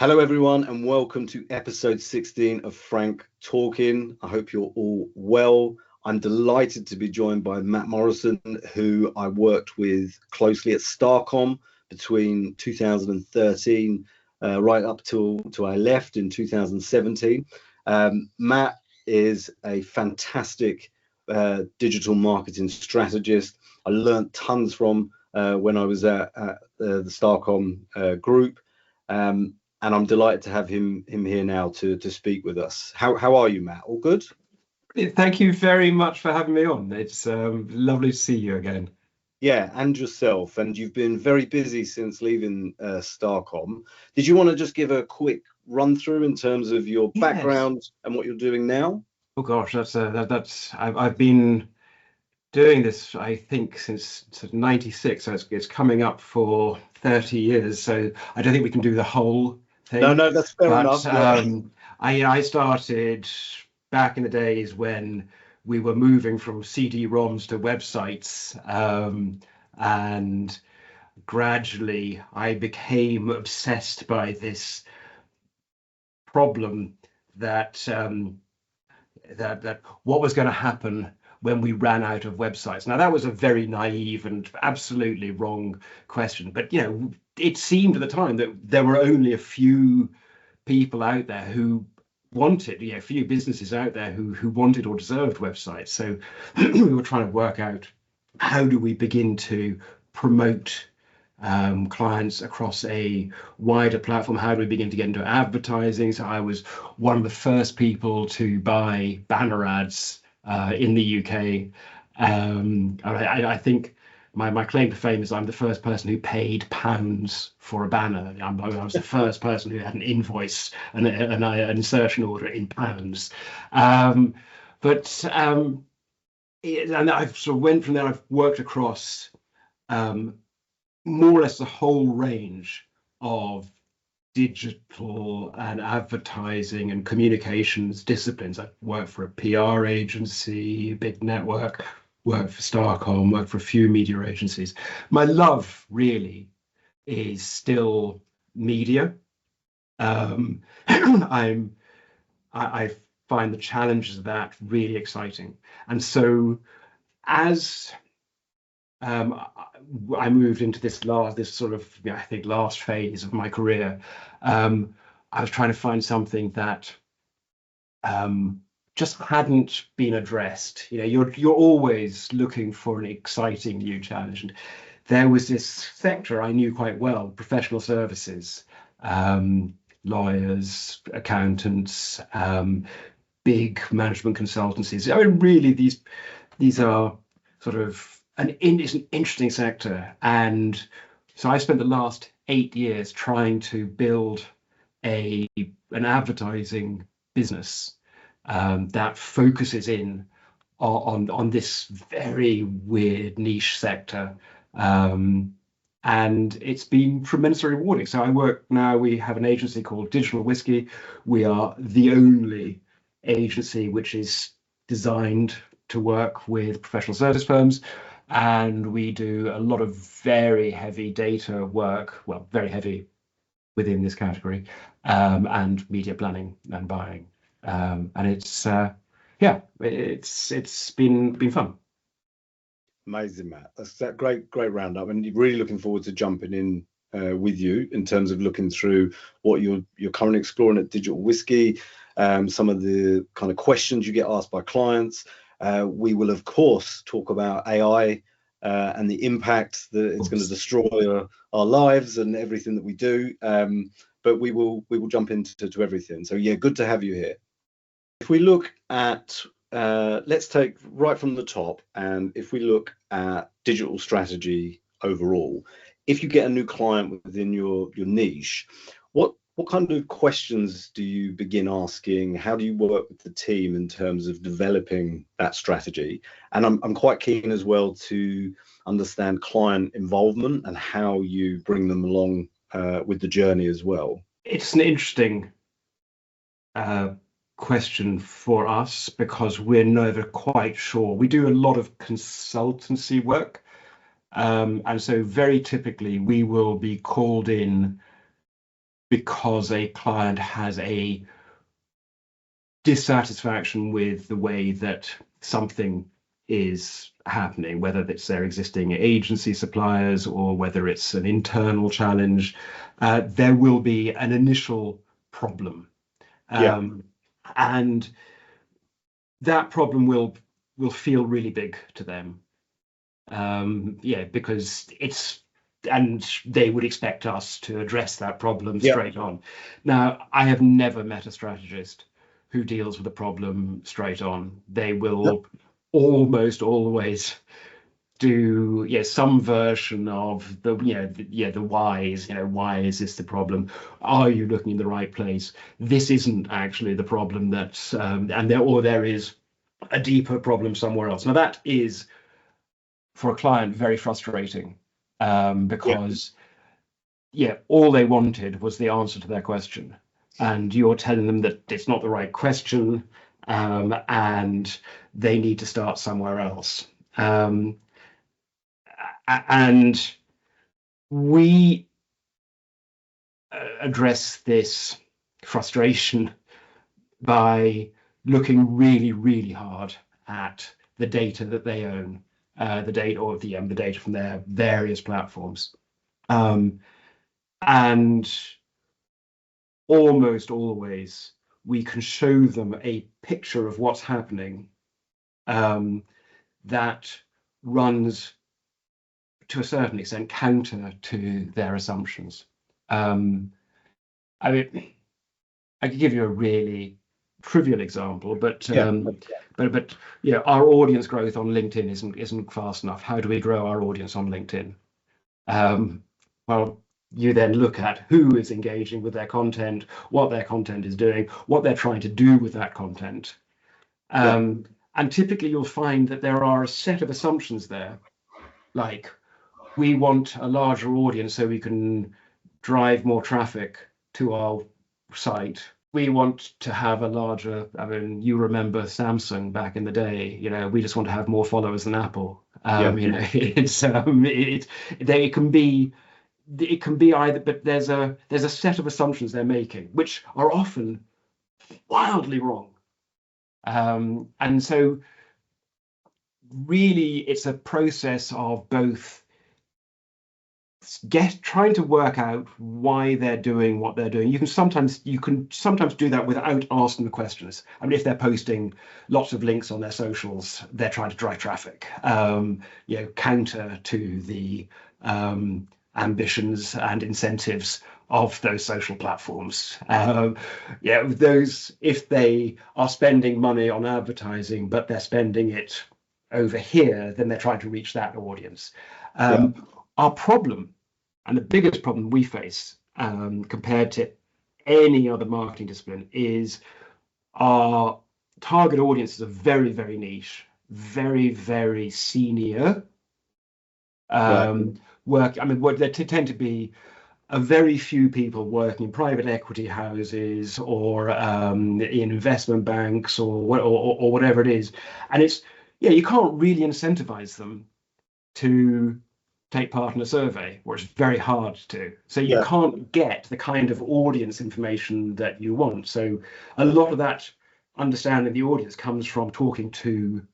Hello, everyone, and welcome to episode 16 of Franc Talking. I hope you're all well. I'm delighted to be joined by Mat Morrison, who I worked with closely at Starcom between 2013 right up till I left in 2017. Mat is a fantastic digital marketing strategist. I learned tons from when I was at the Starcom group. And I'm delighted to have him here now to speak with us. How are you, Mat? All good? Thank you very much for having me on. It's lovely to see you again. Yeah, and yourself. And you've been very busy since leaving Starcom. Did you want to just give a quick run through in terms of your background and what you're doing now? Oh gosh, I've been doing this, I think, since '96, so it's coming up for 30 years. So I don't think we can do the whole thing. No, that's fair enough. I started back in the days when we were moving from CD-ROMs to websites, and gradually I became obsessed by this problem that what was going to happen when we ran out of websites. Now, that was a very naive and absolutely wrong question, but it seemed at the time that there were only a few people out there who wanted, a few businesses out there who wanted or deserved websites. So we were trying to work out, how do we begin to promote clients across a wider platform? How do we begin to get into advertising? So I was one of the first people to buy banner ads in the UK. I think my claim to fame is I'm the first person who paid pounds for a banner. I was the first person who had an invoice and an insertion order in pounds. And I've sort of went from there. I've worked across more or less the whole range of digital and advertising and communications disciplines. I've worked for a PR agency, a big network, worked for Starcom, worked for a few media agencies. My love really is still media. I find the challenges of that really exciting. And so as I moved into this sort of, I think, last phase of my career, I was trying to find something that just hadn't been addressed. You're always looking for an exciting new challenge, and there was this sector I knew quite well: professional services, lawyers, accountants, big management consultancies. I mean, really, these are sort of it's an interesting sector. And so I spent the last 8 years trying to build an advertising business that focuses in on this very weird niche sector. And it's been tremendously rewarding. So I work now, we have an agency called Digital Whiskey. We are the only agency which is designed to work with professional service firms. And we do a lot of very heavy data work, well, very heavy within this category, and media planning and buying. And it's been fun. Amazing, Mat. That's that great roundup, and really looking forward to jumping in with you in terms of looking through what you're currently exploring at Digital Whiskey, some of the kind of questions you get asked by clients. We will, of course, talk about AI and the impact that it's going to destroy our lives and everything that we do. But we will jump into everything. So yeah, good to have you here. If we look at, let's take right from the top, and if we look at digital strategy overall, if you get a new client within your niche, what kind of questions do you begin asking? How do you work with the team in terms of developing that strategy? And I'm quite keen as well to understand client involvement and how you bring them along with the journey as well. It's an interesting question for us because we're never quite sure. We do a lot of consultancy work. And so very typically we will be called in because a client has a dissatisfaction with the way that something is happening, whether it's their existing agency suppliers or whether it's an internal challenge. There will be an initial problem, and that problem will feel really big to them. Because and they would expect us to address that problem straight on. Now, I have never met a strategist who deals with a problem straight on. They will almost always do some version of the the whys. Why is this the problem? Are you looking in the right place? This isn't actually the problem that's and there is a deeper problem somewhere else. Now that is, for a client, very frustrating, because all they wanted was the answer to their question, and you're telling them that it's not the right question, and they need to start somewhere else. And we address this frustration by looking really, really hard at the data that they own, the data from their various platforms, and almost always we can show them a picture of what's happening that runs to a certain extent counter to their assumptions. I mean, I could give you a really trivial example, but our audience growth on LinkedIn isn't fast enough. How do we grow our audience on LinkedIn? Well, you then look at who is engaging with their content, what their content is doing, what they're trying to do with that content. And typically you'll find that there are a set of assumptions there, like, we want a larger audience so we can drive more traffic to our site. We want to have a larger, you remember Samsung back in the day, we just want to have more followers than Apple. It can be either, but there's a set of assumptions they're making, which are often wildly wrong. And so really it's a process of both trying to work out why they're doing what they're doing. You can sometimes do that without asking the questions. I mean, if they're posting lots of links on their socials, they're trying to drive traffic, counter to the ambitions and incentives of those social platforms. If they are spending money on advertising, but they're spending it over here, then they're trying to reach that audience. Our problem, and the biggest problem we face compared to any other marketing discipline, is our target audiences are very, very niche, very, very senior work. I mean, there tend to be a very few people working in private equity houses or in investment banks or whatever it is, and it's you can't really incentivize them to take part in a survey, or it's very hard to. So you can't get the kind of audience information that you want. So a lot of that understanding of the audience comes from talking to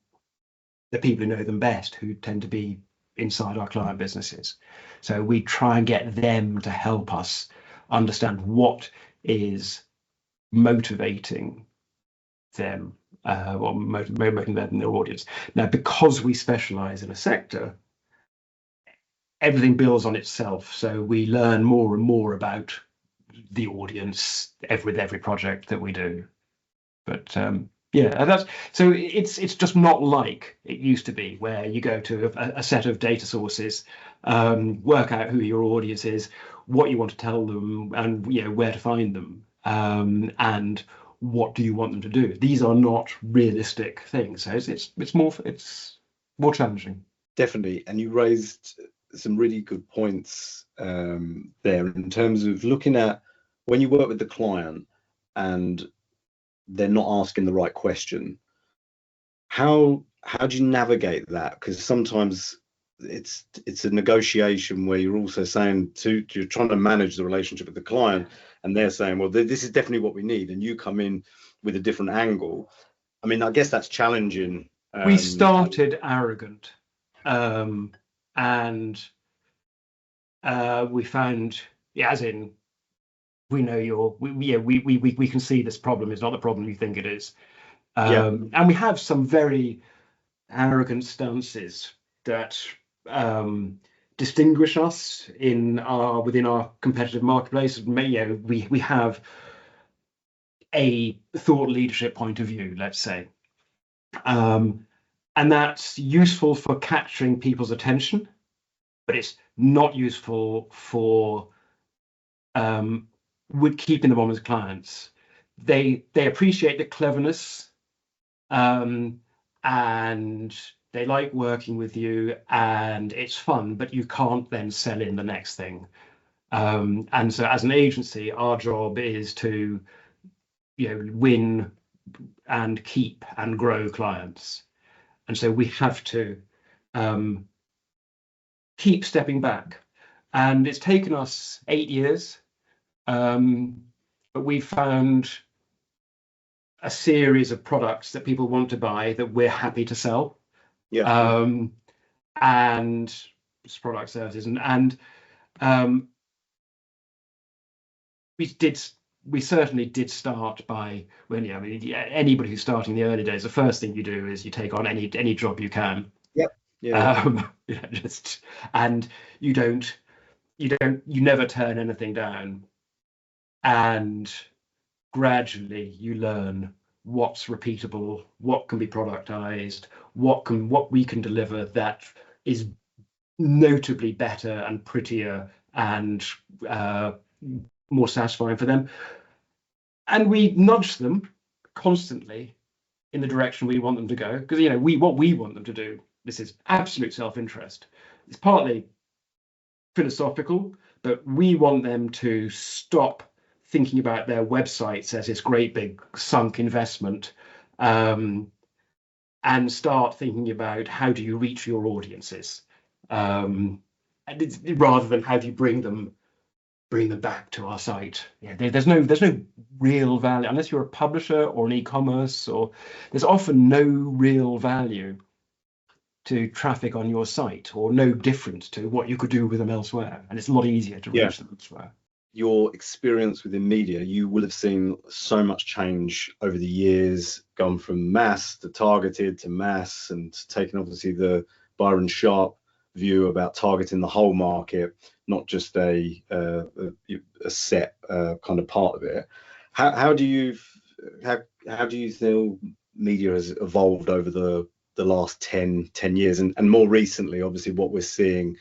the people who know them best, who tend to be inside our client businesses. So we try and get them to help us understand what is motivating them, or motivating them in their audience. Now, because we specialize in a sector, everything builds on itself. So we learn more and more about the audience with every project that we do. But that's so it's just not like it used to be, where you go to a set of data sources, work out who your audience is, what you want to tell them, and where to find them, and what do you want them to do. These are not realistic things. So it's more challenging. Definitely. And you raised some really good points there in terms of looking at when you work with the client and they're not asking the right question. How do you navigate that? Because sometimes it's a negotiation where you're also saying you're trying to manage the relationship with the client, and they're saying, well, this is definitely what we need, and you come in with a different angle. I mean, I guess that's challenging. We started arrogant, and we found, yeah, as in, we know we can see this problem is not the problem you think it is. And we have some very arrogant stances that distinguish us within our competitive marketplace. We have a thought leadership point of view, let's say, and that's useful for capturing people's attention, but it's not useful for keeping them on as clients. They appreciate the cleverness, and they like working with you, and it's fun, but you can't then sell in the next thing. And so as an agency, our job is to win and keep and grow clients. And so we have to keep stepping back. And it's taken us 8 years, but we've found a series of products that people want to buy that we're happy to sell. And product services, and we certainly did start by anybody who's starting in the early days, the first thing you do is you take on any job you can. And you never turn anything down, and gradually you learn what's repeatable, what can be productized, what we can deliver that is notably better and prettier and more satisfying for them. And we nudge them constantly in the direction we want them to go, because what we want them to do, this is absolute self-interest. It's partly philosophical, but we want them to stop thinking about their websites as this great big sunk investment, and start thinking about how do you reach your audiences, and rather than how do you bring them back to our site. There's no real value unless you're a publisher or an e-commerce, or there's often no real value to traffic on your site, or no different to what you could do with them elsewhere, and it's a lot easier to reach them elsewhere. Your experience within media, you will have seen so much change over the years, gone from mass to targeted to mass, and taking obviously the Byron Sharp view about targeting the whole market, not just a set kind of part of it. How do you feel media has evolved over the last 10 years, and more recently, obviously, what we're seeing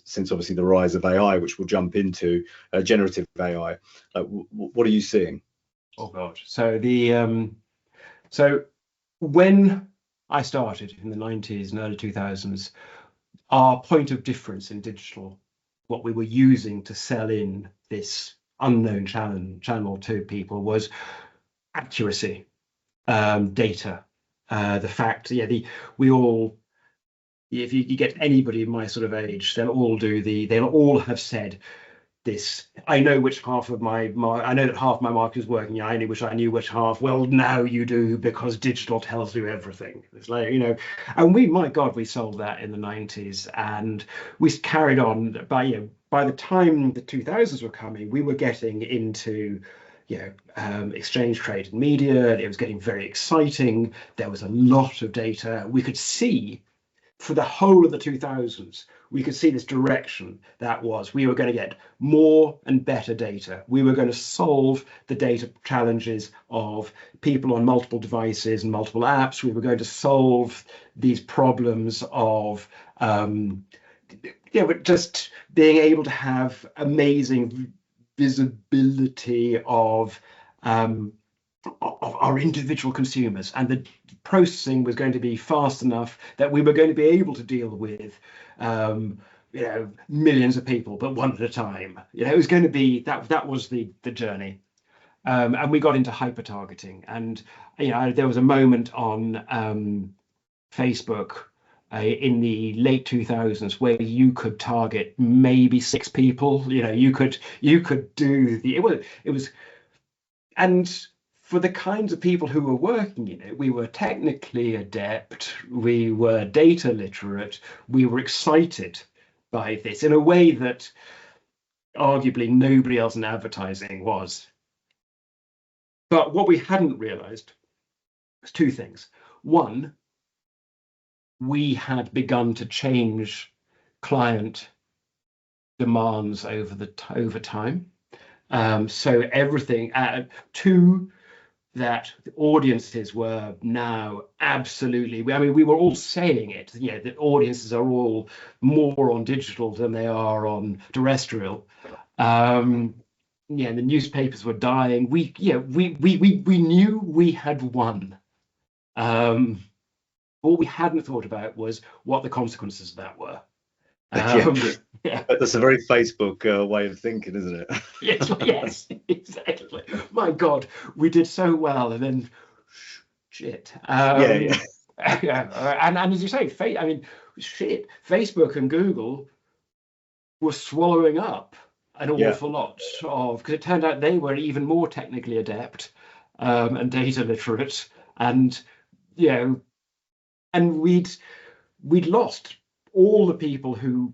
since obviously the rise of AI, which we'll jump into, generative AI. What are you seeing? Oh God! So when I started in the 90s and early 2000s, our point of difference in digital, what we were using to sell in this unknown channel to people, was accuracy, data, the fact, we all. If you get anybody of my sort of age, they'll all have said this. I know which half of I know that half my market is working. I only wish I knew which half. Well, now you do, because digital tells you everything. It's like, and my God, we sold that in the 90s, and we carried on. By the time the 2000s were coming, we were getting into exchange traded media. It was getting very exciting. There was a lot of data. We could see, for the whole of the 2000s, we could see this direction that we were going to get more and better data. We were going to solve the data challenges of people on multiple devices and multiple apps. We were going to solve these problems of just being able to have amazing visibility of our individual consumers, and the processing was going to be fast enough that we were going to be able to deal with millions of people, but one at a time. It was going to be that was the journey, and we got into hyper targeting, and there was a moment on Facebook in the late 2000s where you could target maybe 6 people. You could do it was and for the kinds of people who were working in it, we were technically adept, we were data literate, we were excited by this in a way that arguably nobody else in advertising was. But what we hadn't realized was 2 things. One, we had begun to change client demands over time. So everything. Two, that the audiences were now absolutely. I mean, we were all saying it. That audiences are all more on digital than they are on terrestrial. And the newspapers were dying. We knew we had won. What we hadn't thought about was what the consequences of that were. Yeah. That's a very Facebook way of thinking, isn't it? Yes, exactly. My God, we did so well, and then shit. And as you say, Facebook and Google were swallowing up an awful lot of, because it turned out they were even more technically adept and data literate, and and we'd lost all the people who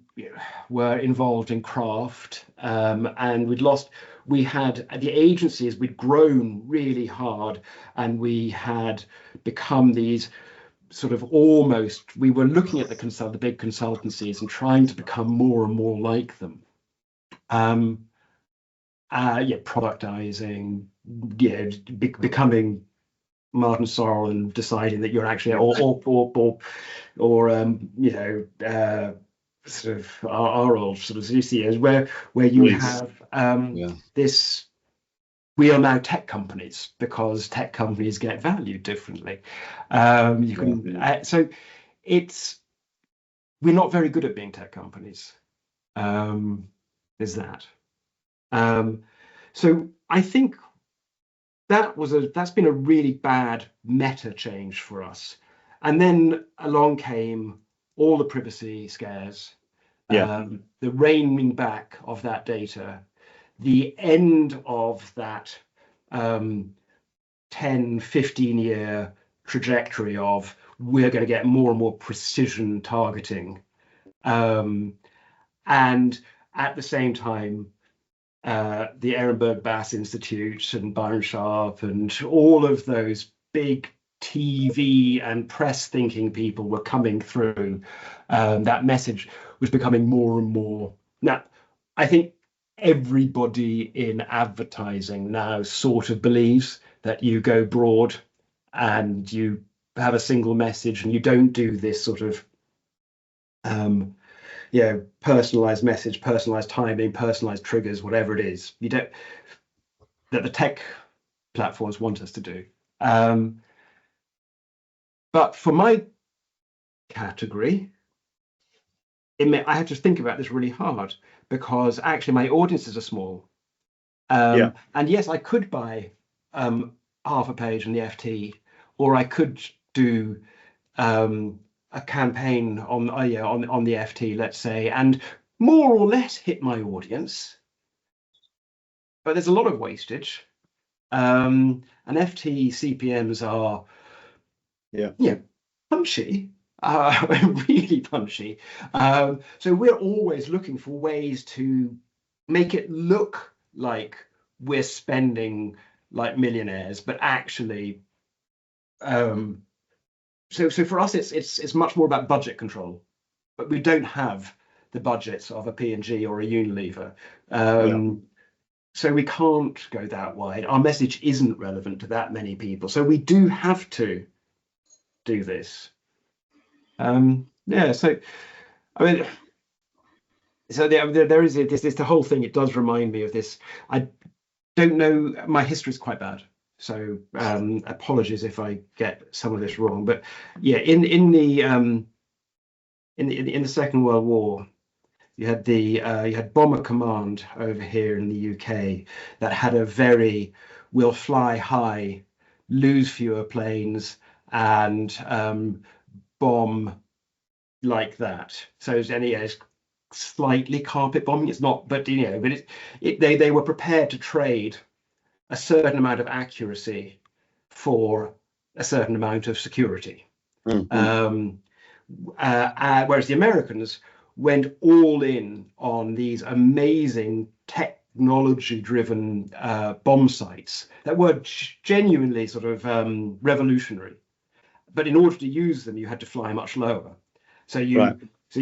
were involved in craft, and we had the agencies, we'd grown really hard, and we had become these sort of we were looking at the big consultancies and trying to become more and more like them. Productizing, becoming Martin Sorrell and deciding that you're actually sort of our old sort of ZCs where you have this. We are now tech companies because tech companies get valued differently. So we're not very good at being tech companies. There's that. So I think that's been a really bad meta change for us. And then along came all the privacy scares, the reining back of that data, the end of that 10, 15 year trajectory of we're going to get more and more precision targeting. And at the same time, the Ehrenberg Bass Institute and Byron Sharp and all of those big TV and press thinking people were coming through. That message was becoming more and more. Now, I think everybody in advertising now sort of believes that you go broad and you have a single message and you don't do this sort of personalized message, personalized timing, personalized triggers, whatever it is. You don't, that the tech platforms want us to do. But for my category, I had to think about this really hard because actually my audiences are small. And yes, I could buy half a page in the FT, or I could do a campaign on the FT, let's say, and more or less hit my audience. But there's a lot of wastage. And FT CPMs are punchy, really punchy. So we're always looking for ways to make it look like we're spending like millionaires, but actually so for us it's much more about budget control, but we don't have the budgets of a P&G or a Unilever. So we can't go that wide. Our message isn't relevant to that many people, so we do have to do this. So I mean, so there is this the whole thing. It does remind me of this. I don't know, my history is quite bad, so apologies if I get some of this wrong, but in the Second World War, you had Bomber Command over here in the UK that had a very we'll fly high, lose fewer planes, and bomb like that. So it's slightly carpet bombing. It's not, but they were prepared to trade a certain amount of accuracy for a certain amount of security. Um, Whereas the Americans went all in on these amazing technology-driven bomb sites that were genuinely sort of revolutionary. But in order to use them, you had to fly much lower. So you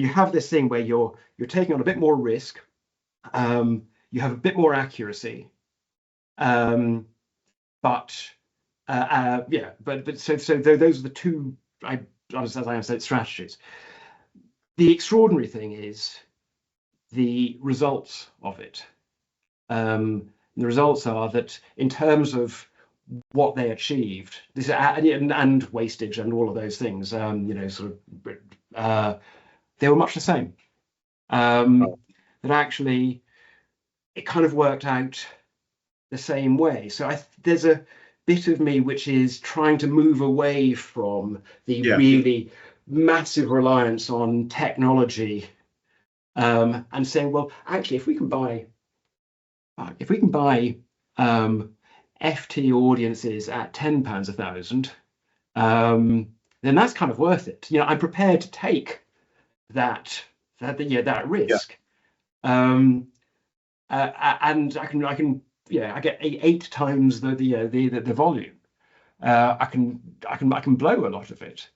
have this thing where you're taking on a bit more risk. You have a bit more accuracy, but so those are the two, as I said, strategies. The extraordinary thing is the results of it. The results are that in terms of what they achieved, this and wastage and all of those things, they were much the same. That actually it kind of worked out the same way. So there's a bit of me which is trying to move away from the really massive reliance on technology, and saying, well, actually, if we can buy FT audiences at £10 a thousand, then that's kind of worth it. I'm prepared to take that risk, and I get 8 times the volume. I can blow a lot of it.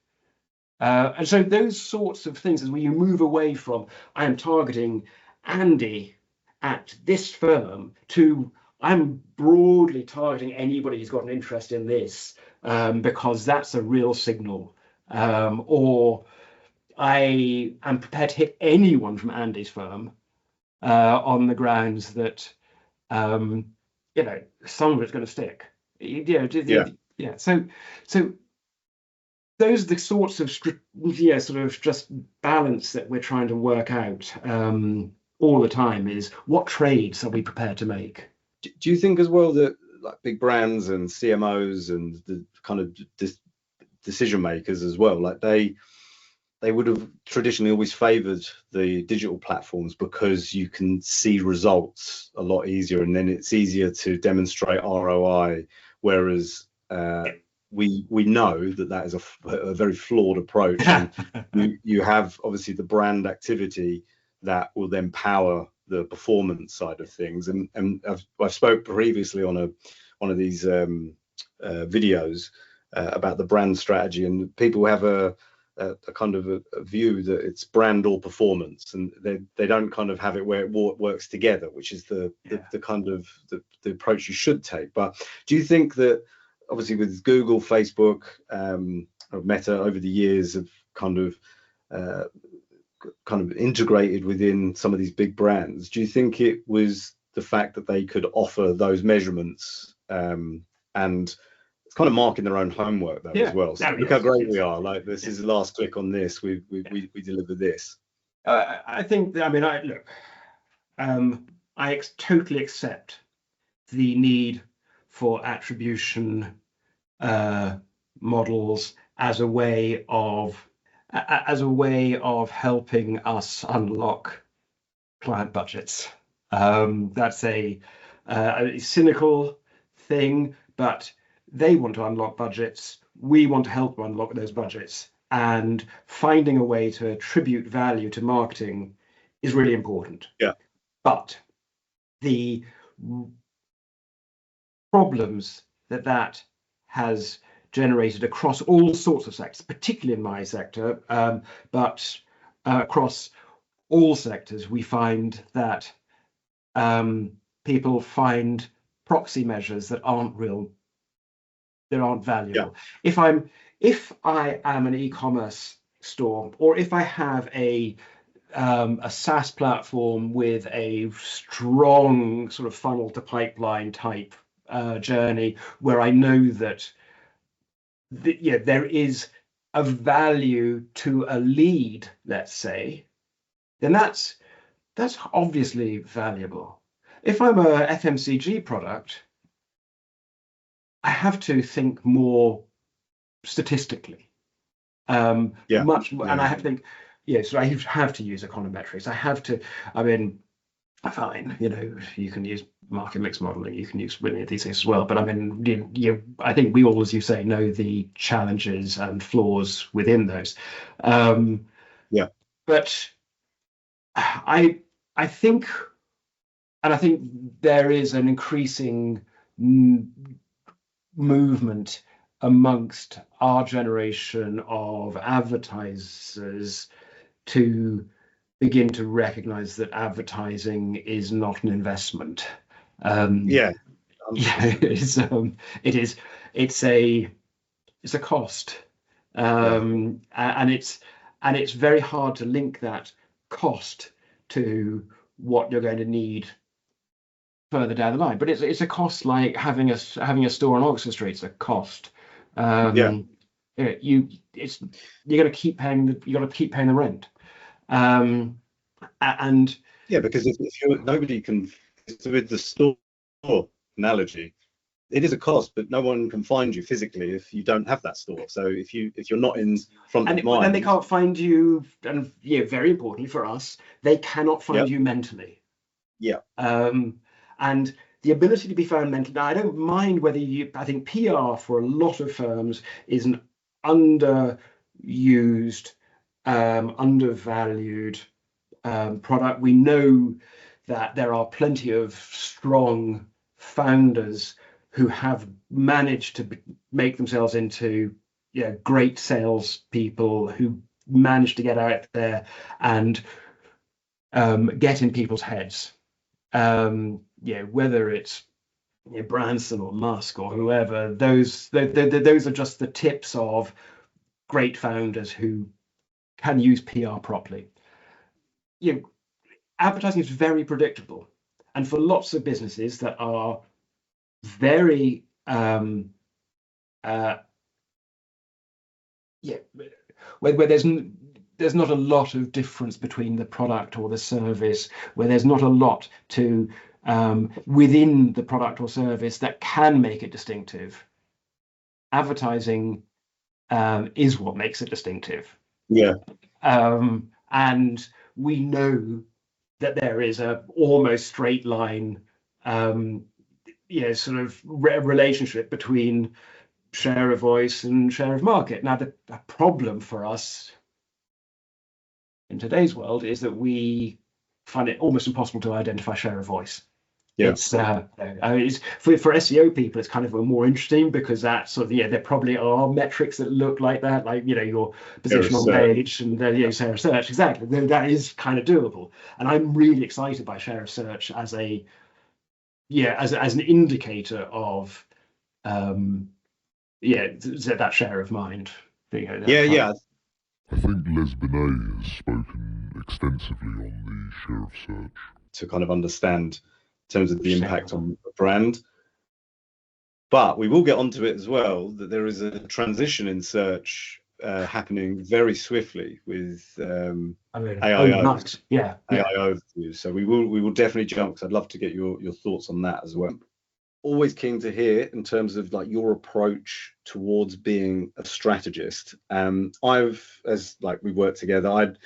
And so those sorts of things, as when you move away from I am targeting Andy at this firm to I'm broadly targeting anybody who's got an interest in this, because that's a real signal, or I am prepared to hit anyone from Andy's firm on the grounds that some of it's going to stick. So those are the sorts of sort of just balance that we're trying to work out all the time. Is what trades are we prepared to make? Do you think as well that like big brands and CMOs and the kind of decision makers as well, like they would have traditionally always favored the digital platforms because you can see results a lot easier and then it's easier to demonstrate ROI, whereas we know that is a very flawed approach. And you have obviously the brand activity that will then power the performance side of things. And I've spoke previously on one of these videos about the brand strategy, and people have a kind of a view that it's brand or performance, and they don't kind of have it where it works together, which is the kind of the approach you should take. But do you think that obviously with Google, Facebook, or Meta over the years have kind of integrated within some of these big brands, do you think it was the fact that they could offer those measurements and it's kind of marking their own homework though as well? So look how great we are, like this is the last click on this, we deliver this. I think that, I totally accept the need for attribution models as a way of helping us unlock client budgets. That's a cynical thing, but they want to unlock budgets. We want to help them unlock those budgets, and finding a way to attribute value to marketing is really important. Yeah. But the problems that has generated across all sorts of sectors, particularly in my sector, but across all sectors, we find that people find proxy measures that aren't real, that aren't valuable. Yeah. If I am an e-commerce store, or if I have a SaaS platform with a strong sort of funnel to pipeline type journey, where I know that there is a value to a lead, let's say, then that's obviously valuable. If I'm a FMCG product, I have to think more statistically, much more, and I have to think, so I have to use econometrics. I have to. I mean, fine, you can use market mix modeling, you can use many of these things as well. But I mean, I think we all, as you say, know the challenges and flaws within those. Yeah. But I think, and I think there is an increasing movement amongst our generation of advertisers to begin to recognize that advertising is not an investment. Yeah. It's a cost, and it's very hard to link that cost to what you're going to need further down the line. But it's a cost like having a store on Oxford Street. It's a cost. Yeah. You're going to keep paying the rent. And Yeah, because if nobody can, with the store analogy, it is a cost, but no one can find you physically if you don't have that store. So if you're not in front of mind, then they can't find you, and very importantly for us, they cannot find you mentally. Yeah. And the ability to be found mentally. Now, I don't mind whether I think PR for a lot of firms is an underused, undervalued product. We know that there are plenty of strong founders who have managed to make themselves into great salespeople who manage to get out there and get in people's heads. Whether it's Branson or Musk or whoever, those are just the tips of great founders who can use PR properly. Advertising is very predictable, and for lots of businesses that are very where there's not a lot of difference between the product or the service, where there's not a lot to within the product or service that can make it distinctive. Advertising is what makes it distinctive. Yeah. And we know that there is a almost straight line sort of relationship between share of voice and share of market. Now, the problem for us in today's world is that we find it almost impossible to identify share of voice. Yeah. It's for SEO people, it's kind of more interesting because that sort of there probably are metrics that look like that, like your position on page and share of search. Exactly, that is kind of doable, and I'm really excited by share of search as an indicator of that share of mind. Yeah. I think Les Binet has spoken extensively on the share of search to kind of understand in terms of the impact on the brand. But we will get onto it as well, that there is a transition in search happening very swiftly with AIO. AI overview. So we will definitely jump, because I'd love to get your thoughts on that as well. Always keen to hear in terms of like your approach towards being a strategist. We worked together,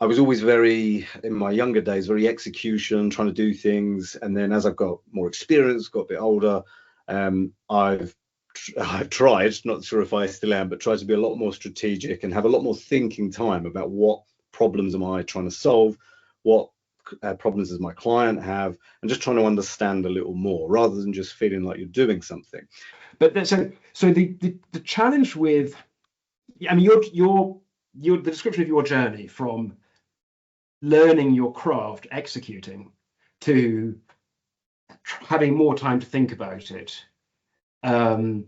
I was always in my younger days, very execution, trying to do things. And then as I've got more experience, got a bit older, I've tried, not sure if I still am, but tried to be a lot more strategic and have a lot more thinking time about what problems am I trying to solve, what problems does my client have, and just trying to understand a little more rather than just feeling like you're doing something. But so the challenge with, the description of your journey from learning your craft, executing, to having more time to think about it, and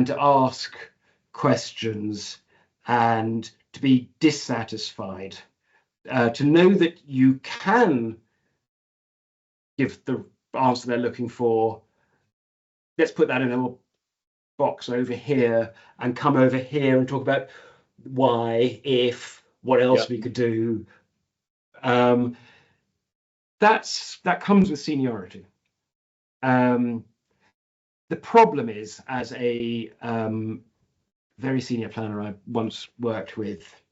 to ask questions and to be dissatisfied, to know that you can give the answer they're looking for. Let's put that in a little box over here and come over here and talk about why, if, what else we could do. That comes with seniority. The problem is, as a very senior planner I once worked with,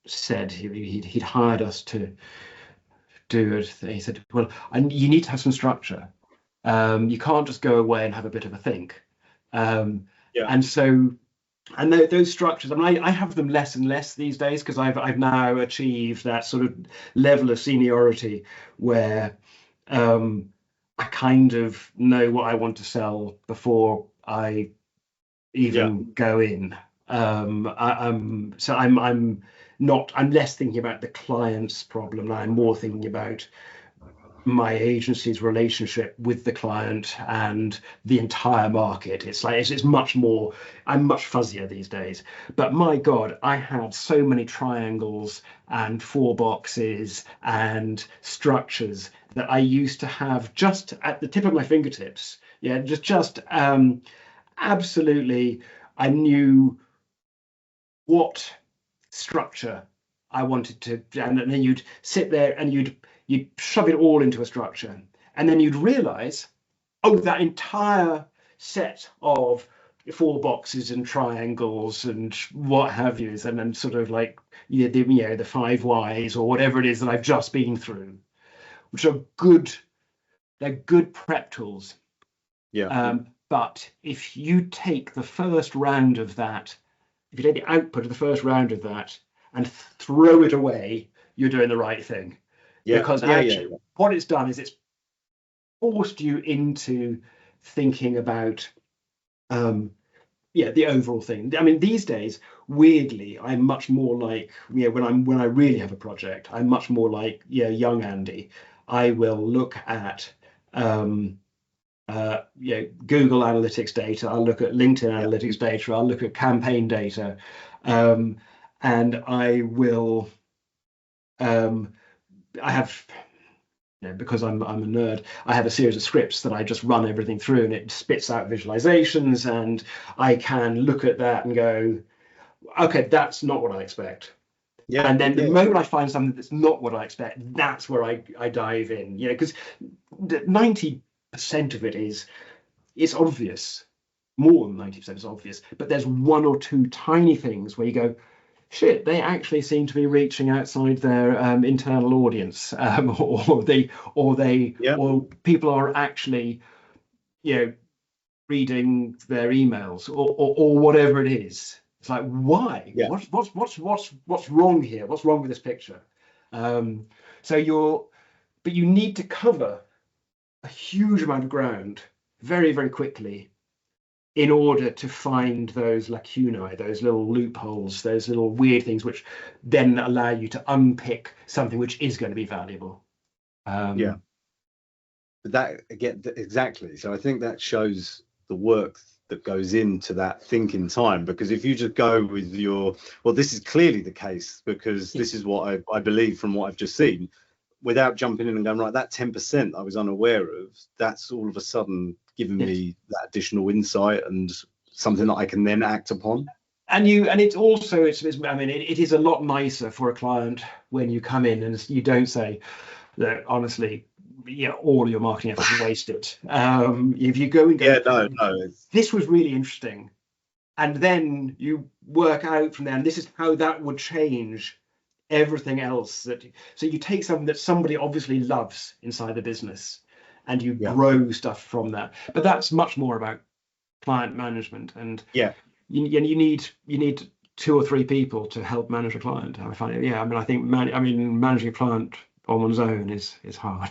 said he'd hired us to do it. He said, well, you need to have some structure. You can't just go away and have a bit of a think. And so, and those structures, I mean, I have them less and less these days, because I've now achieved that sort of level of seniority where I kind of know what I want to sell before I even go in. I'm less thinking about the client's problem. I'm more thinking about my agency's relationship with the client and the entire market. It's like it's much more. I'm much fuzzier these days. But my God, I had so many triangles and four boxes and structures that I used to have just at the tip of my fingertips. Yeah, just absolutely. I knew what structure I wanted to, and then you'd sit there and you'd shove it all into a structure, and then you'd realize, oh, that entire set of four boxes and triangles and what have you, and then sort of like the five whys or whatever it is that I've just been through, which are good. They're good prep tools. But if you take the first round of that, if you take the output of the first round of that and throw it away, you're doing the right thing. Because actually, what it's done is it's forced you into thinking about the overall thing. I mean, these days, weirdly, I'm much more like, when I really have a project, I'm much more like young Andy. I will look at Google Analytics data, I'll look at LinkedIn Analytics data, I'll look at campaign data, and I will I have, because I'm a nerd, I have a series of scripts that I just run everything through, and it spits out visualizations, and I can look at that and go, okay, that's not what I expect. And then the moment I find something that's not what I expect, that's where I dive in, because 90% of it it's obvious. More than 90% is obvious, but there's one or two tiny things where you go, shit, they actually seem to be reaching outside their internal audience, or people are actually, reading their emails, or whatever it is. It's like, why? What's wrong here? What's wrong with this picture? But you need to cover a huge amount of ground very, very quickly in order to find those lacunae, those little loopholes, those little weird things, which then allow you to unpick something which is going to be valuable. But that, again, exactly. So I think that shows the work that goes into that thinking time, because if you just go with this is clearly the case, because this is what I believe from what I've just seen, without jumping in and going, right, that 10% I was unaware of, that's all of a sudden giving me that additional insight and something that I can then act upon. And it's also, it is a lot nicer for a client when you come in and you don't say that, honestly, all your marketing efforts are wasted. If you go and go, this was really interesting, and then you work out from there, and this is how that would change everything else. So you take something that somebody obviously loves inside the business, and you grow stuff from that. But that's much more about client management, and you need 2 or 3 people to help manage a client. I find it. I think managing a client on one's own is hard.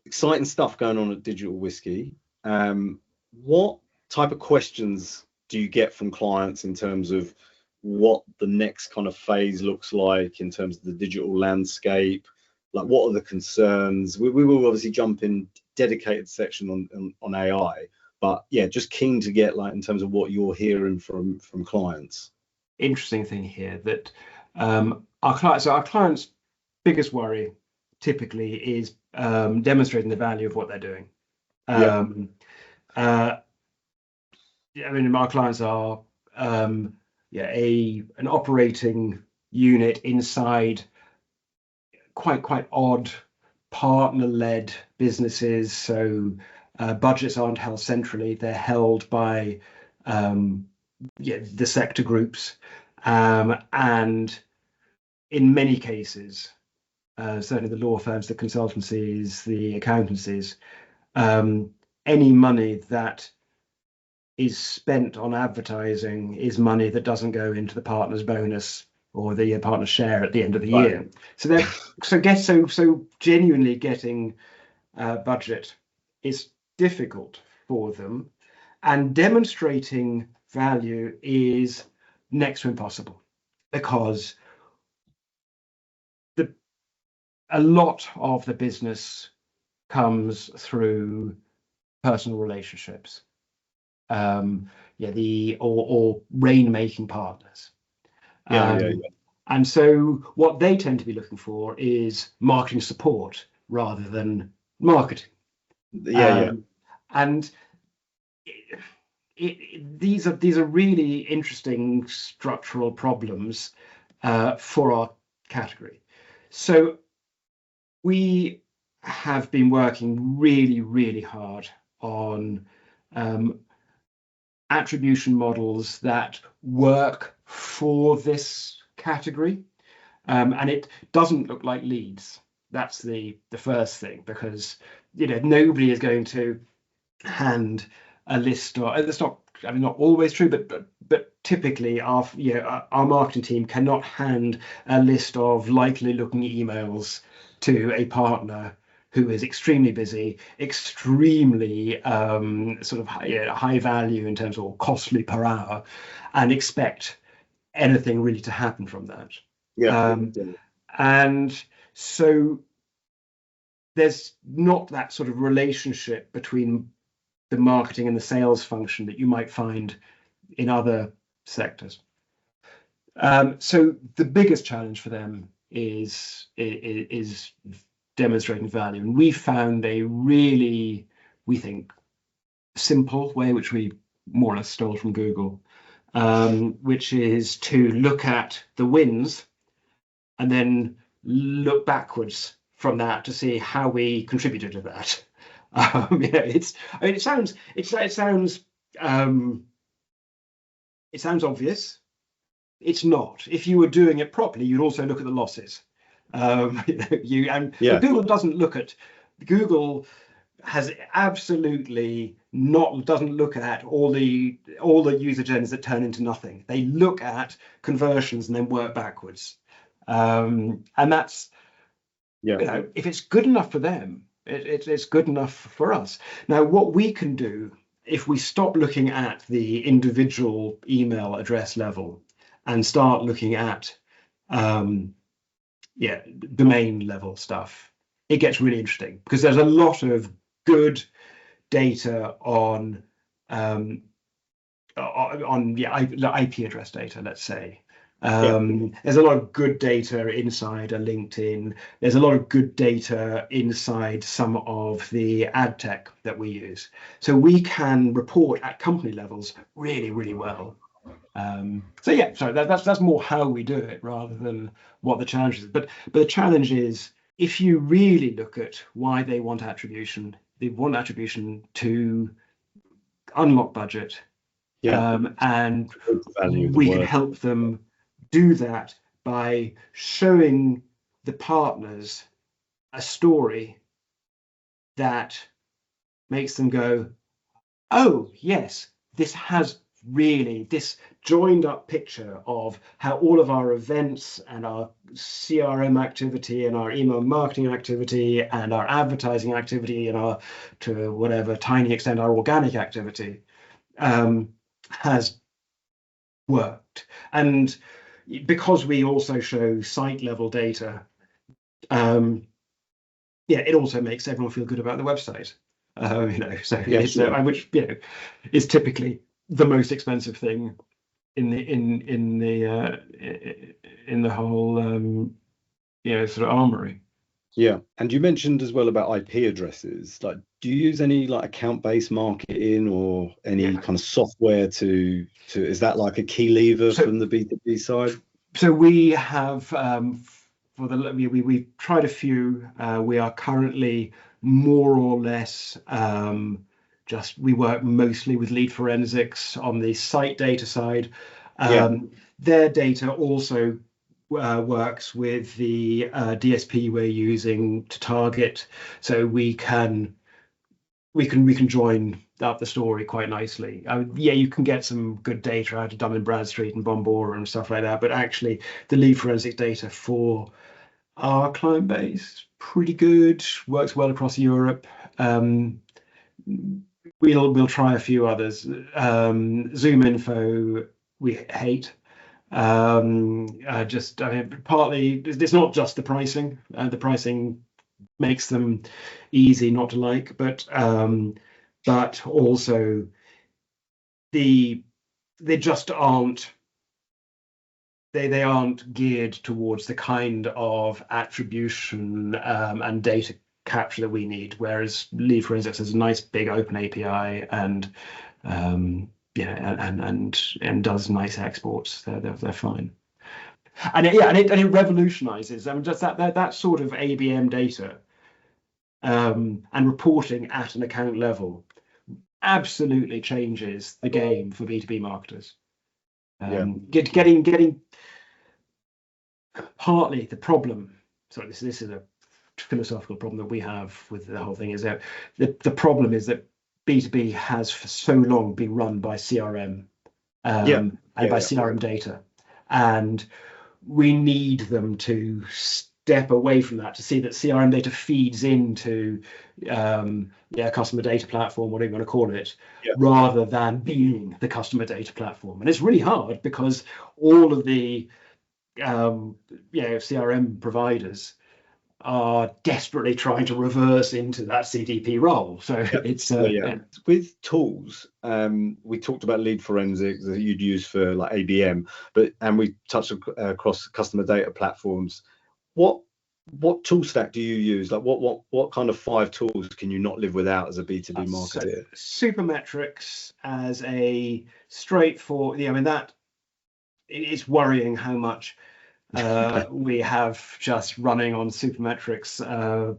Exciting stuff going on at Digital Whiskey. What type of questions do you get from clients in terms of what the next kind of phase looks like in terms of the digital landscape? Like, what are the concerns? We will obviously jump in dedicated section on AI, but just keen to get, like, in terms of what you're hearing from clients. Interesting thing here that our clients' biggest worry typically is demonstrating the value of what they're doing. Our clients are an operating unit inside quite odd partner-led businesses. So budgets aren't held centrally; they're held by the sector groups, and in many cases, certainly the law firms, the consultancies, the accountancies, any money that is spent on advertising is money that doesn't go into the partner's bonus or the partner's share at the end of the Right. year. So they're so genuinely getting budget is difficult for them, and demonstrating value is next to impossible, because a lot of the business comes through personal relationships, or rainmaking partners. And so what they tend to be looking for is marketing support rather than marketing. And these are really interesting structural problems for our category. So we have been working really, really hard on attribution models that work for this category, and it doesn't look like leads. That's the first thing, because nobody is going to hand a list, or it's not always true, but typically our marketing team cannot hand a list of likely looking emails to a partner who is extremely busy, extremely high value in terms of costly per hour, and expect anything really to happen from that. And so there's not that sort of relationship between the marketing and the sales function that you might find in other sectors. So the biggest challenge for them is demonstrating value, and we found a really, we think, simple way, which we more or less stole from Google, which is to look at the wins and then look backwards from that to see how we contributed to that. It sounds obvious. It's not. If you were doing it properly, you'd also look at the losses. Google doesn't look at. Google has absolutely doesn't look at all the user journeys that turn into nothing. They look at conversions and then work backwards. And that's, if it's good enough for them, it's good enough for us. Now, what we can do, if we stop looking at the individual email address level and start looking at domain level stuff, it gets really interesting, because there's a lot of good data on IP address data, let's say. There's a lot of good data inside a LinkedIn. There's a lot of good data inside some of the ad tech that we use. So we can report at company levels really, really well. So that's more how we do it rather than what the challenge is. But the challenge is, if you really look at why they want attribution, they want attribution to unlock budget, and we can help them do that by showing the partners a story that makes them go, oh yes, this has really, this joined up picture of how all of our events and our CRM activity and our email marketing activity and our advertising activity and our, to whatever tiny extent, our organic activity has worked. And because we also show site level data, it also makes everyone feel good about the website. Which is typically the most expensive thing in the whole sort of armory. Yeah, and you mentioned as well about IP addresses. Like, do you use any like account-based marketing or any kind of software to is that like a key lever from the B2B side? So we have we've tried a few. We are currently more or less we work mostly with lead forensics on the site data side. Their data also works with the DSP we're using to target, so we can join up the story quite nicely. Yeah, you can get some good data out of Dun& Bradstreet and Bombora and stuff like that, but actually the lead forensics data for our client base, pretty good, works well across Europe. We'll try a few others. Zoom Info we hate. Partly it's not just the pricing. The pricing makes them easy not to like, but also they just aren't. They aren't geared towards the kind of attribution and data capture that we need. Whereas Lead Forensics has a nice big open API and and does nice exports. They're fine. And it revolutionizes. I mean, just that sort of ABM data and reporting at an account level absolutely changes the game for B2B marketers. Getting partly the problem. Sorry, this is a philosophical problem that we have with the whole thing, is that the problem is that B2B has for so long been run by CRM CRM data, and we need them to step away from that to see that CRM data feeds into customer data platform, whatever you want to call it, rather than being the customer data platform. And it's really hard because all of the CRM providers are desperately trying to reverse into that CDP role. So it's with tools. We talked about lead forensics that you'd use for like ABM, and we touched across customer data platforms. What tool stack do you use? Like what kind of 5 tools can you not live without as a B2B marketer? So Supermetrics as a straightforward. That it's worrying how much we have just running on Supermetrics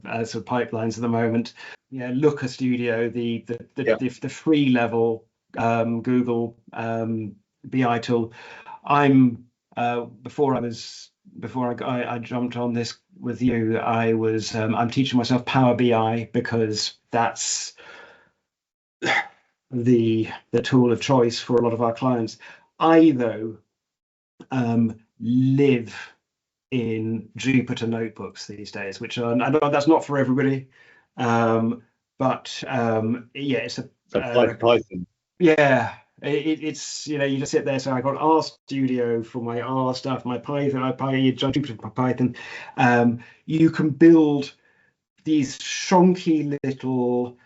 as sort of pipelines at the moment. Looker Studio, the free level Google BI tool. Before I jumped on this with you, I'm teaching myself Power BI because that's the tool of choice for a lot of our clients. I though live in Jupyter notebooks these days, which are, I know that's not for everybody, it's a Python. It's you just sit there. So I got RStudio for my R stuff, my Python, Jupyter for Python. You can build these shonky little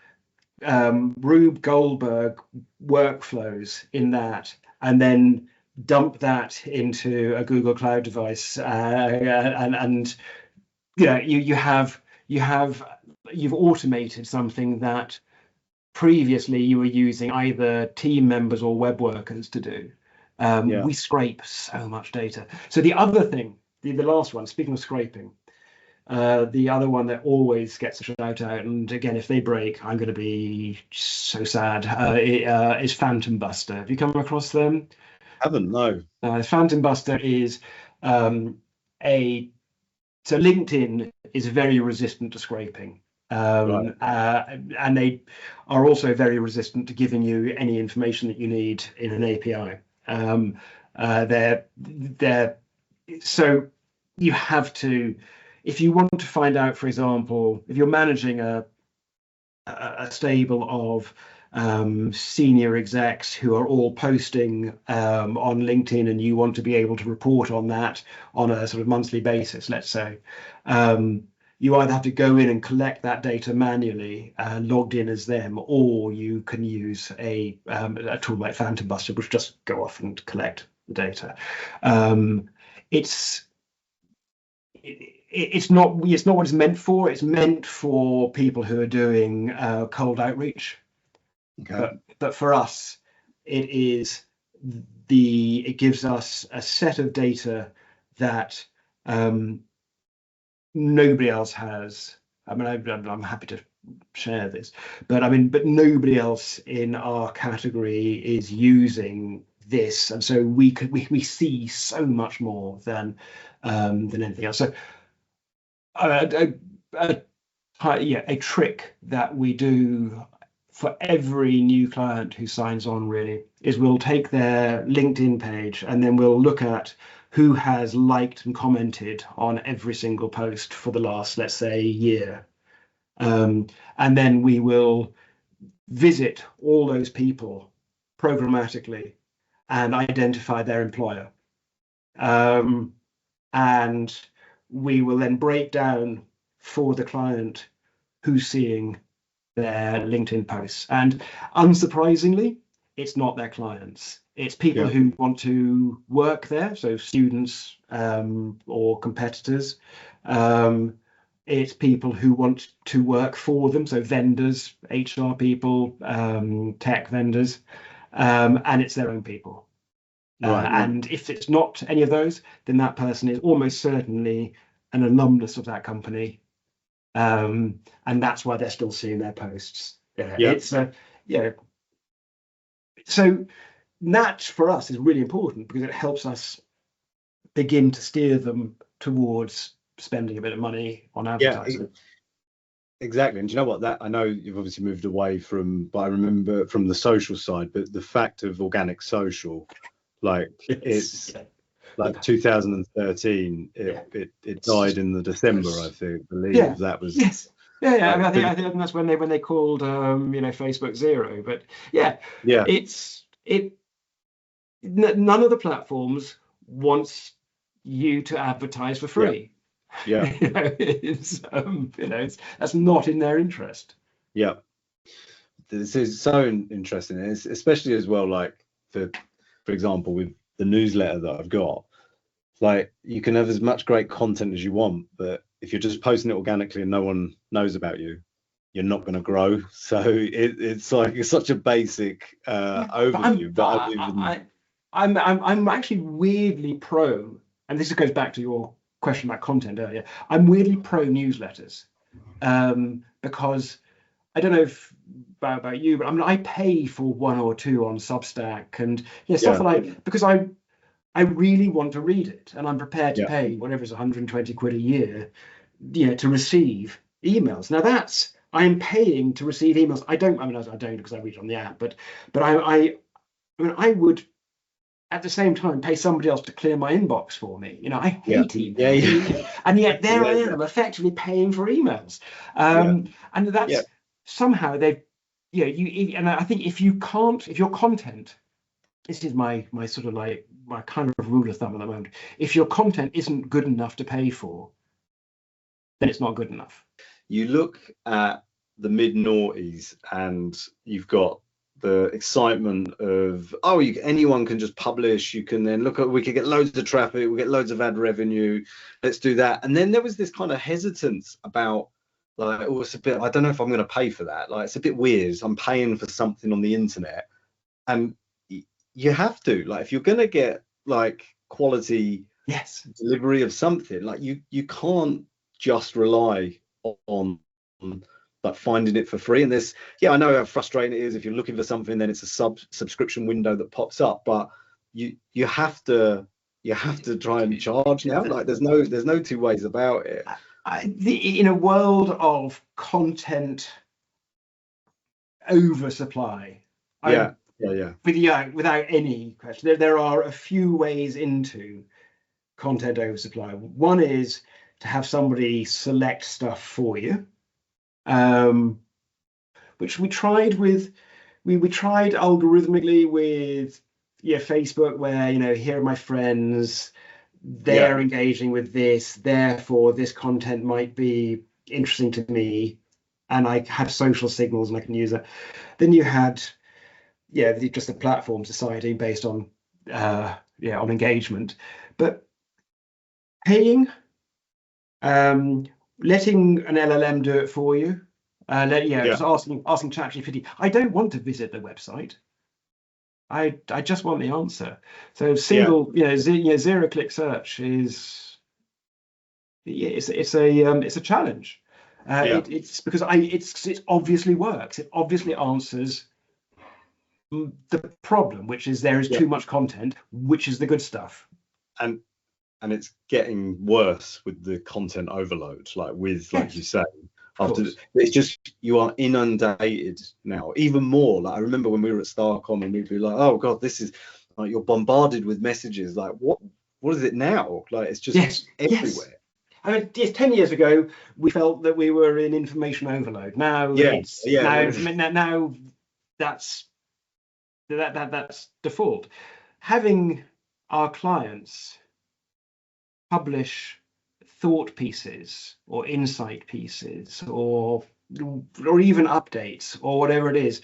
Rube Goldberg workflows in that, and then dump that into a Google Cloud device, and you've automated something that previously you were using either team members or web workers to do. We scrape so much data. So the other thing, the last one, speaking of scraping, the other one that always gets a shout out, and again, if they break, I'm going to be so sad, is Phantom Buster. Have you come across them? Haven't, no. Phantom Buster is so LinkedIn is very resistant to scraping, and they are also very resistant to giving you any information that you need in an API. So you have to, if you want to find out, for example, if you're managing a stable of senior execs who are all posting on LinkedIn, and you want to be able to report on that on a sort of monthly basis, let's say, you either have to go in and collect that data manually, logged in as them, or you can use a tool like Phantom Buster, which just go off and collect the data. It's not what it's meant for. It's meant for people who are doing cold outreach. Okay. But for us, it gives us a set of data that nobody else has. I mean, I'm happy to share this, but nobody else in our category is using this, and so we see so much more than anything else. So a trick that we do for every new client who signs on really is we'll take their LinkedIn page and then we'll look at who has liked and commented on every single post for the last, let's say, year. And then we will visit all those people programmatically and identify their employer. And we will then break down for the client who's seeing their LinkedIn posts. And unsurprisingly, it's not their clients. It's people who want to work there, so students or competitors. It's people who want to work for them, so vendors, HR people, tech vendors, and it's their own people. And if it's not any of those, then that person is almost certainly an alumnus of that company. And that's why they're still seeing their posts. So that for us is really important because it helps us begin to steer them towards spending a bit of money on advertising. Exactly. And do you know what, that I know you've obviously moved away from, but I remember from the social side, but the fact of organic social, like it's like 2013, it died in the December, I think. I believe that was I think that's when they called Facebook zero. But none of the platforms wants you to advertise for free. That's not in their interest. This is so interesting, and it's especially as well, like for example with the newsletter that I've got, like you can have as much great content as you want, but if you're just posting it organically and no one knows about you, you're not going to grow. So it's like it's such a basic overview. I'm actually weirdly pro, and this goes back to your question about content earlier. I'm weirdly pro newsletters because I don't know about you, but I pay for one or two on Substack and stuff like, because I really want to read it, and I'm prepared to pay whatever is 120 quid a year, to receive emails. Now I'm paying to receive emails. I don't because I read it on the app, but I would at the same time pay somebody else to clear my inbox for me. I hate emails. And yet there I am effectively paying for emails. And that's somehow they've, and I think if your content, this is my sort of like my kind of rule of thumb at the moment, if your content isn't good enough to pay for, then it's not good enough. You look at the mid-noughties and you've got the excitement of anyone can just publish. You can then we could get loads of traffic, we get loads of ad revenue, let's do that. And then there was this kind of hesitance about like, it's a bit, I don't know if I'm going to pay for that, like it's a bit weird, I'm paying for something on the internet. And you have to, like, if you're going to get like quality delivery of something, like you can't just rely on like finding it for free. And this, I know how frustrating it is if you're looking for something, then it's a subscription window that pops up, but you have to try and charge now. Like there's no two ways about it. In a world of content oversupply, without any question, there are a few ways into content oversupply. One is to have somebody select stuff for you, which we tried algorithmically with Facebook, where here are my friends, they're engaging with this, therefore this content might be interesting to me, and I have social signals and I can use it. Then you had just the platforms deciding based on on engagement, but paying, letting an LLM do it for you, just asking ChatGPT. I don't want to visit the website. I just want the answer. So zero click search is it's a challenge. It's because it obviously works. It obviously answers the problem, which is there is too much content, which is the good stuff. And it's getting worse with the content overload, like you say. After it's just, you are inundated now, even more. Like I remember when we were at Starcom and we'd be like, oh god, this is like, you're bombarded with messages. Like what is it now? Like it's just everywhere. I mean, 10 years ago, we felt that we were in information overload. Now now that's default. Having our clients publish thought pieces or insight pieces or even updates or whatever it is,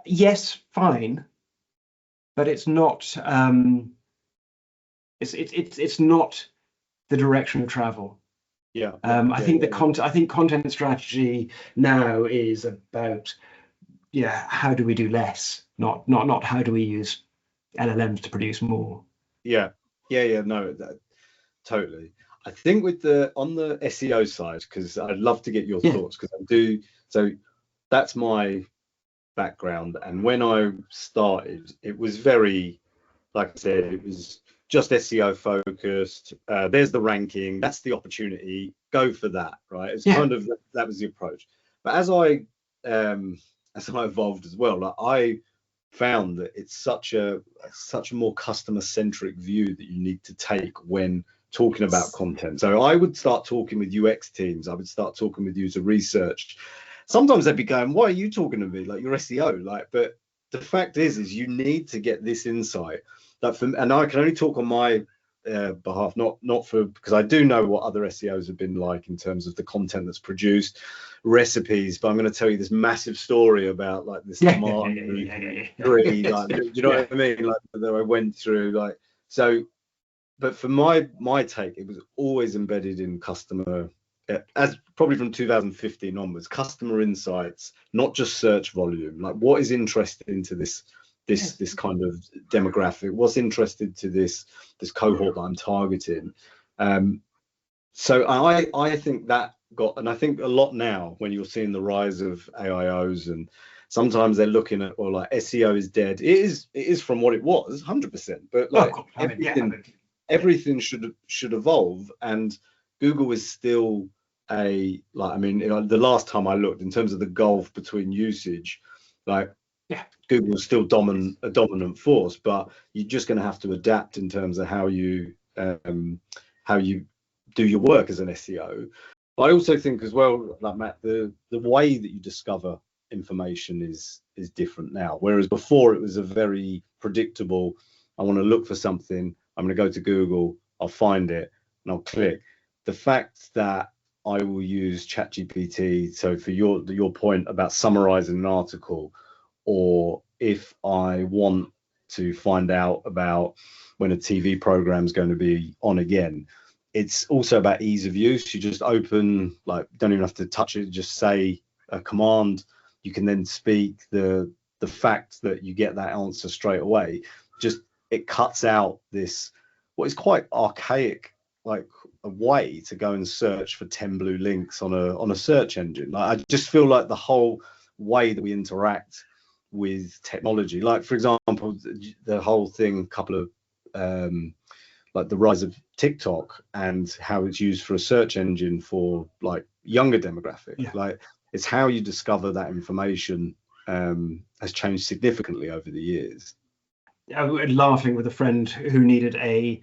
yes, fine, but it's not it's not the direction of travel. I think content strategy now is about how do we do less, not how do we use LLMs to produce more. No, totally. I think on the SEO side, because I'd love to get your thoughts, because I do. So that's my background, and when I started, it was very, like I said, it was just SEO focused. There's the ranking, that's the opportunity, go for that, right? It's kind of, that was the approach. But as I evolved as well, like I found that it's such a more customer centric view that you need to take when talking about content. So I would start talking with UX teams, I would start talking with user research. Sometimes they'd be going, why are you talking to me? Like, you're SEO. Like, but the fact is you need to get this insight. Like, and I can only talk on my behalf, not for, because I do know what other SEOs have been like in terms of the content that's produced, recipes. But I'm going to tell you this massive story about like this tomato tree. Like, do you know what I mean? Like that I went through. Like, so, but for my take, it was always embedded in customer. As probably from 2015 onwards, customer insights, not just search volume. Like, what is interesting to this kind of demographic? What's interested to this cohort that I'm targeting? So I think that and I think a lot now when you're seeing the rise of AIOs, and sometimes they're looking at, or like SEO is dead. It is from what it was, 100%. But like everything should evolve, and Google is still the last time I looked, in terms of the gulf between usage, like Google is still a dominant force, but you're just going to have to adapt in terms of how you do your work as an SEO. But I also think as well, like Matt, the way that you discover information is different now, whereas before it was a very predictable, I want to look for something, I'm going to go to Google, I'll find it and I'll click. The fact that I will use ChatGPT, so for your point about summarizing an article, or if I want to find out about when a TV program is going to be on again, it's also about ease of use. You just open, like, don't even have to touch it, just say a command. You can then speak. The fact that you get that answer straight away, just, it cuts out this, what is quite archaic, like a way to go and search for 10 blue links on a search engine. Like, I just feel like the whole way that we interact with technology, like for example, the whole thing, couple of like the rise of TikTok and how it's used for a search engine for like younger demographic. Like, it's how you discover that information has changed significantly over the years. I was laughing with a friend who needed a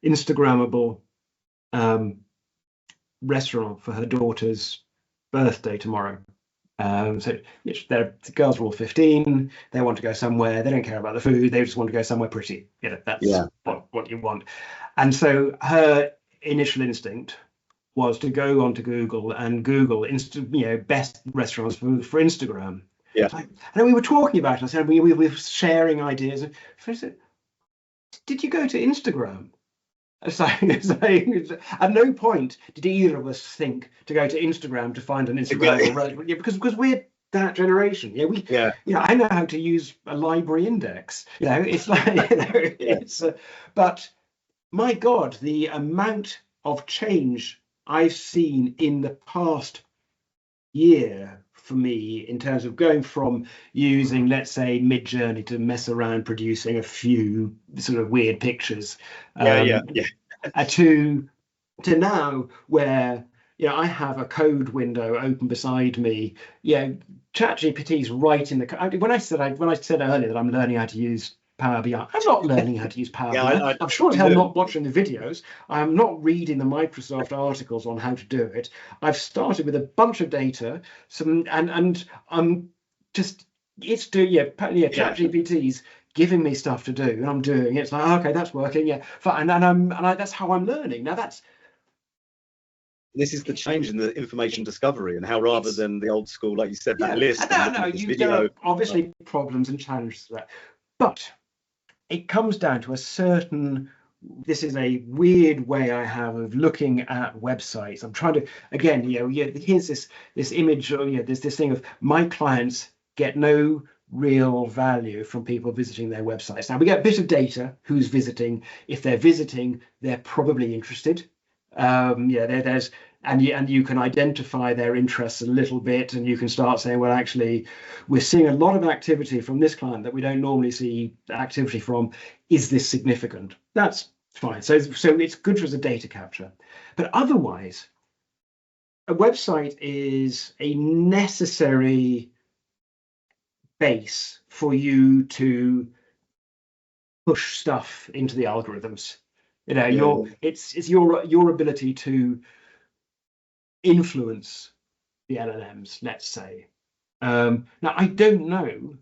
Instagrammable restaurant for her daughter's birthday tomorrow. So the girls are all 15. They want to go somewhere. They don't care about the food. They just want to go somewhere pretty. That's what you want. And so her initial instinct was to go onto Google and Google best restaurants for Instagram. And we were talking about it. I said we were sharing ideas. I said, did you go to Instagram? At no point did either of us think to go to Instagram to find an Instagram, because we're that generation. I know how to use a library index. It's like but my God, the amount of change I've seen in the past year for me in terms of going from using, let's say, Mid-Journey to mess around producing a few sort of weird pictures, to now where I have a code window open beside me. ChatGPT's right in the. When I said earlier that I'm learning how to use Power BI, I'm not learning how to use Power BI. I'm sure as hell not watching the videos. I'm not reading the Microsoft articles on how to do it. I've started with a bunch of data, and I'm just ChatGPT's giving me stuff to do, and I'm doing it. It's like, okay, that's working, and that's how I'm learning. Now this is the change in the information discovery, and how rather than the old school, like you said, that list. There are obviously problems and challenges to that, but it comes down to a certain. This is a weird way I have of looking at websites. I'm trying to, again, here's this image, there's this thing of my clients get no real value from people visiting their websites. Now we get a bit of data, who's visiting. If they're visiting, they're probably interested. There's and you can identify their interests a little bit, and you can start saying, well, actually, we're seeing a lot of activity from this client that we don't normally see activity from. Is this significant? That's fine. So it's good as a data capture. But otherwise, a website is a necessary base for you to push stuff into the algorithms. It's your ability to influence the LLMs, let's say. Now I don't know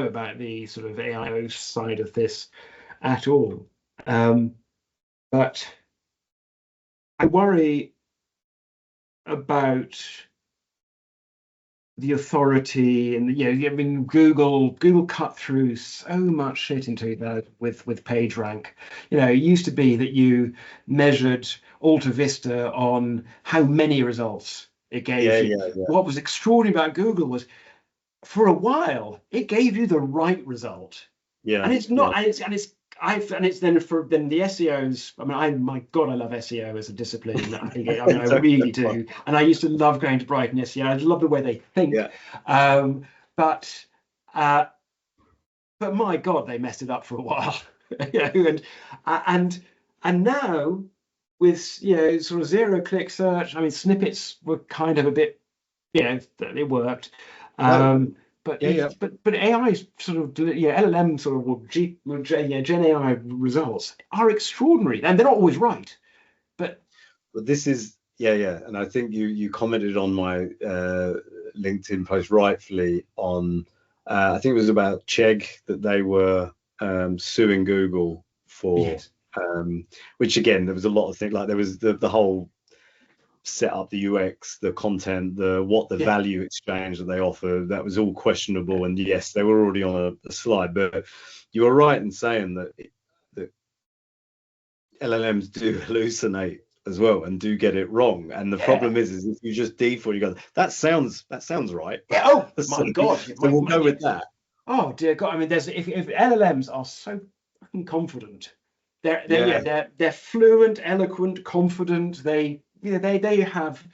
about the sort of AIO side of this at all, but I worry about the authority, and Google cut through so much shit into that with PageRank. It used to be that you measured Alta Vista on how many results it gave you. What was extraordinary about Google was, for a while, it gave you the right result. And it's not, and it's then the SEOs. My God, I love SEO as a discipline. I really do. And I used to love going to Brighton SEO. I love the way they think. But my God, they messed it up for a while. And now with sort of zero-click search, snippets were kind of a bit, it worked. But AI sort of LLM sort of Gen AI results are extraordinary, and they're not always right. But this is and I think you commented on my LinkedIn post rightfully on I think it was about Chegg, that they were suing Google for which, again, there was a lot of things, like there was the whole set up, the UX, the content, the value exchange that they offer, that was all questionable. And yes, they were already on a slide, but you were right in saying that LLMs do hallucinate as well and do get it wrong. And the problem is if you just default, you go, that sounds right. Oh my God! So we'll go with that. Oh dear God! There's if LLMs are so fucking confident, they're fluent, eloquent, confident. They have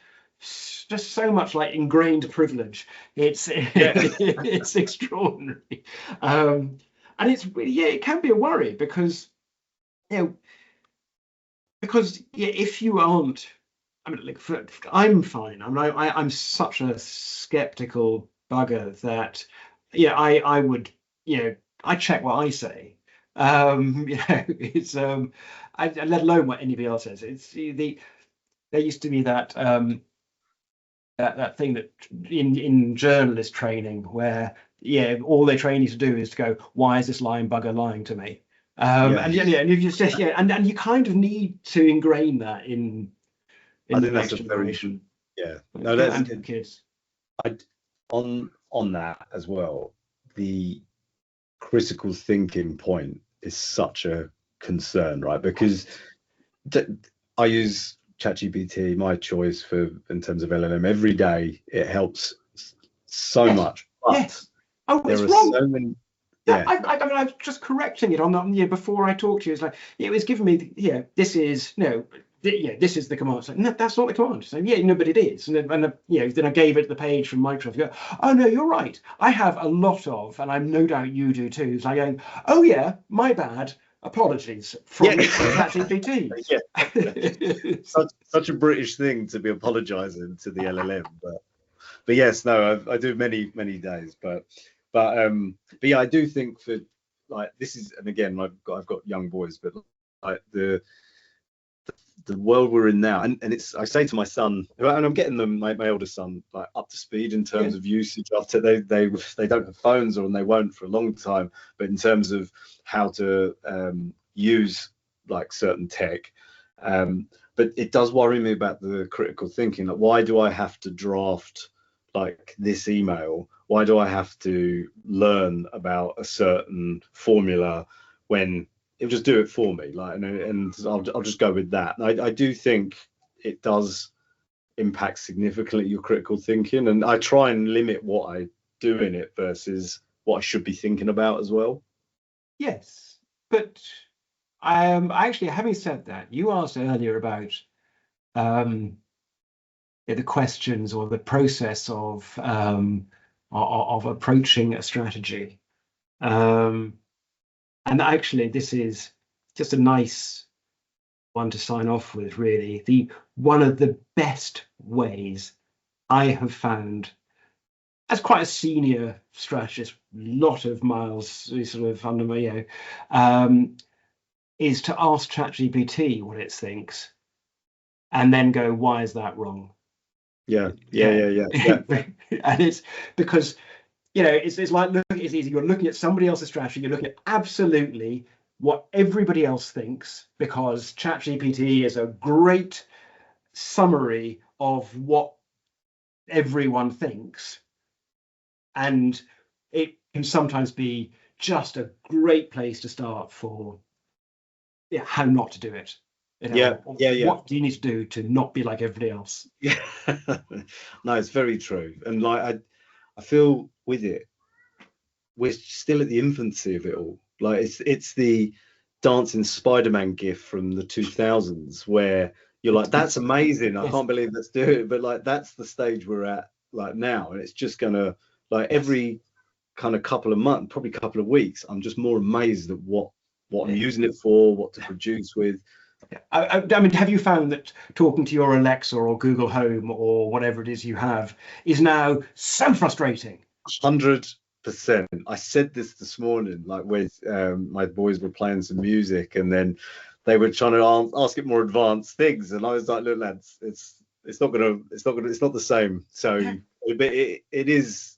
just so much like ingrained privilege. It's it's extraordinary, and it's really it can be a worry because if you aren't, I'm fine. I'm such a skeptical bugger that I would I check what I say. It's let alone what anybody else says. There used to be that that thing that in journalist training where all they train you to do is to go, why is this lying bugger lying to me? And if you just and you kind of need to ingrain that in I think that's a generation. That's kids. On that as well, the critical thinking point is such a concern, right? Because I use ChatGPT, my choice in terms of LLM, every day. It helps so much. But it's wrong. So many, I was just correcting it on that before I talked to you. It's like it was giving me this is yeah, this is the command. So, no, that's not the command. So yeah, no, but it is. And you know, then I gave it the page from Microsoft. You go, oh no, you're right. I have a lot of, and I'm no doubt you do too. So I'm going, oh yeah, my bad. Apologies from ChatGPT. Such a British thing to be apologising to the LLM, but yes, no, I do many days, but yeah, I do think for like this is, and again, I've got young boys, but like the world we're in now, and it's, I say to my son, and I'm getting them, my oldest son, like up to speed in terms of usage. After they don't have phones, or and they won't for a long time, but in terms of how to use like certain tech. But it does worry me about the critical thinking. Like, why do I have to draft like this email? Why do I have to learn about a certain formula when it'll just do it for me? Like, and I'll just go with that. I do think it does impact significantly your critical thinking, and I try and limit what I do in it versus what I should be thinking about as well. Yes, but actually, having said that, you asked earlier about the questions or the process of approaching a strategy, and actually, this is just a nice one to sign off with. Really, one of the best ways I have found, as quite a senior strategist, lot of miles sort of under my, you know, is to ask ChatGPT what it thinks, and then go, why is that wrong? Yeah. And it's because, you know, it's like, look, it's easy. You're looking at somebody else's strategy. You're looking at absolutely what everybody else thinks, because ChatGPT is a great summary of what everyone thinks, and it can sometimes be just a great place to start for how not to do it. You know, what do you need to do to not be like everybody else? Yeah. No, it's very true. And like I feel with it, we're still at the infancy of it all. Like it's the dancing Spider-Man gif from the 2000s where you're like, that's amazing. I can't believe that's doing it. But like, that's the stage we're at like now. And it's just gonna, like, every kind of couple of months, probably couple of weeks, I'm just more amazed at what I'm using it for, what to produce with. I mean, have you found that talking to your Alexa or Google Home or whatever it is you have is now so frustrating? 100%. I said this morning, like with my boys were playing some music, and then they were trying to ask it more advanced things, and I was like, look, lads, it's not the same. So, but it is